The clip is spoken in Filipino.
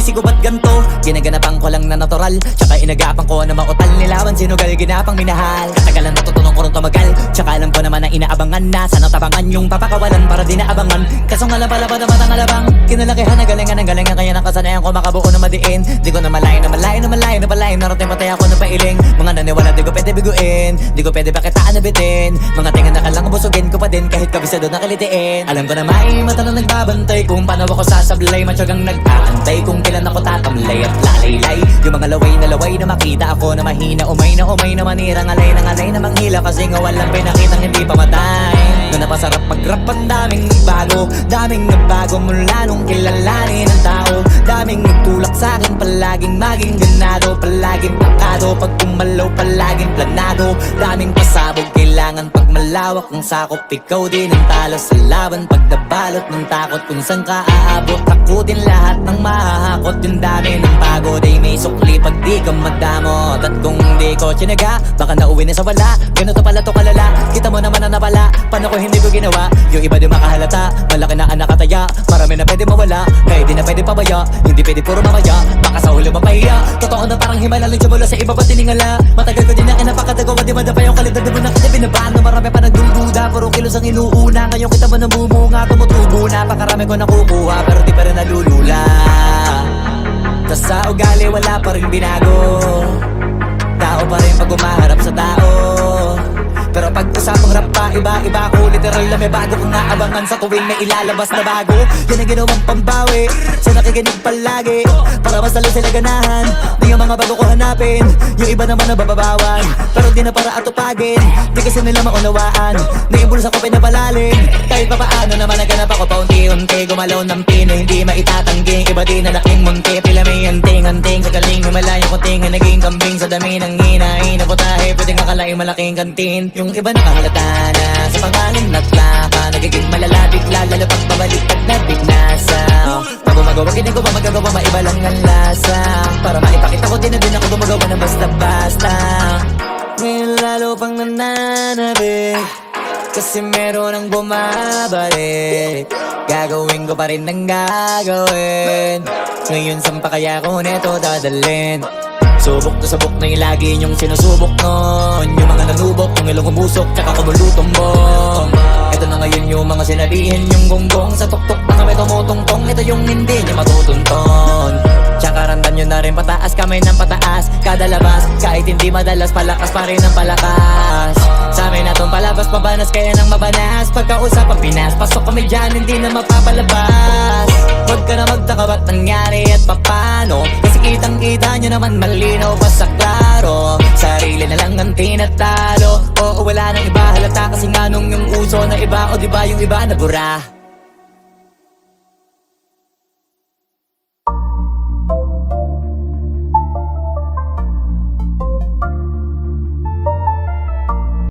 sinisisi ko ba't ganto? Ginaganapan ko lang na natural, tsaka inagapan ko na mautal. Nilawan sinugal, ginapang minahal. Katagalan natutunan ko rin tumagal, tsaka alam ko naman na inaabangan na. Sana tabangan yung papakawalan para di naabangan. Kaso nga lang pala pa naman ang alabang kinalakihan na galingan ng galingan, kaya nakasanayan ko makabuo na madiin. Di ko na malayo na malayo na malayo na palayo. Narating patay ako ng pailing. Mga naniwala di ko pwede biguin, di ko pwede pakitaan na bitin. Mga tinga na kalang busugin ko pa din kahit kabisado na kalitiin. Alam ko na may mata na nagbabantay kung paano ako sasablay. Matyagang nag-aantay kung kailan ako tatamlay at lalaylay. Yung mga laway na makita ako na mahina. Umay na manirang alay na manghila. Kasi nga walang pinakitang hindi pamatay. Na napasarap mag-rap, ang daming nagbago. Daming nagbago mula nung kilalanin ang tao. Daming nagtulak sa'kin, palaging maging ganado. Palaging plakado, pag kumalaw palaging planado. Daming pasabog, kailangan pag malawak ang sakop. Ikaw din ang talo sa laban, pag nabalot ng takot. Kung saan ka aabot, takutin lahat ng mahahakot. Yung dami ng pagod ay may sukli pag di ka madamot. At kung di ko tsinaga, baka nauwi na sa wala. Ganito pala to kalala, kita mo naman na napala. Paano ko hindi ko ginawa, yung iba di makahalata. Malaki na anak kataya, marami na pwede mawala. Kaya di na pwede pabaya, hindi pwede puro mamaya. Baka sa huli mapahiya, totoo na parang himala lang siya mula sa iba ba tiningala. Matagal ko din na kinapakatagawa, di madapa yung kalidad. Di mo na kita binabaan, marami pa nagdududa. Puro kilos ang inuuna, ngayon kita mo namumunga. Tumutubo na, pakarami ko nakukuha, pero di pa rin nalulula. Tas sa ugali wala pa rin binago. Tao pa rin pag umaharap sa tao. Pero pag usapang rap pa, iba-iba ko. Literal na may bago kong naabangan sa tuwing may ilalabas na bago. Yan ang ginawang pambawi sa nakikinig palagi, para mas lalo sila ganahan. Di yung mga bago ko hanapin, yung iba naman nabababawan. Pero di na para atupagin, di kasi nila maunawaan. Naimbulsa ko pinapalalim, kahit pa paano naman naganap ako paunti-unti. Gumalaw ng pino, hindi maitatangging. Iba di na laking munti, pila may anting-anting. Sa galing humalayang kuting, naging kambing. Sa dami ng hinahin na putahe, pwedeng akalaing malaking kantin. Yung iba nakahalata na sa pangalan at plaka. Nagiging malala bigla, lalo pag babaliktad na bignasa. Pag gumagawa, ginagawa, magagawa, maiba lang ang lasa. Para maipakita ko din na din ako gumagawa na basta-basta. Ngayon lalo pang nananabik, kasi meron ang bumabalik. Gagawin ko pa rin ang gagawin. Ngayon saan pa kaya ko neto dadalhin? Subok na sabok na yung lagi niyong sinusubok nun. Yung mga nanubok, yung ilong umusok, tsaka kumulutong bong. Ito na ngayon yung mga sinabihin yung gonggong. Sa tuktok na kami tumutungtong, ito yung hindi niya matutunton. Tsaka randan nyo na rin pataas, kamay ng pataas. Kada labas, kahit hindi madalas, palakas pa rin ang palakas. Sa amin na tong palabas, pabanas kaya nang mabanas. Pagkausap ang Pinas, pasok kami dyan, hindi na mapapalabas. Huwag ka na magtaka ba't nangyari at papano, kasi kitang-kita nyo naman malinaw pa sa klaro. Sarili na lang ang tinatalo, oo wala nang iba halata. Kasi nga nung yung uso na iba, o diba yung iba nabura.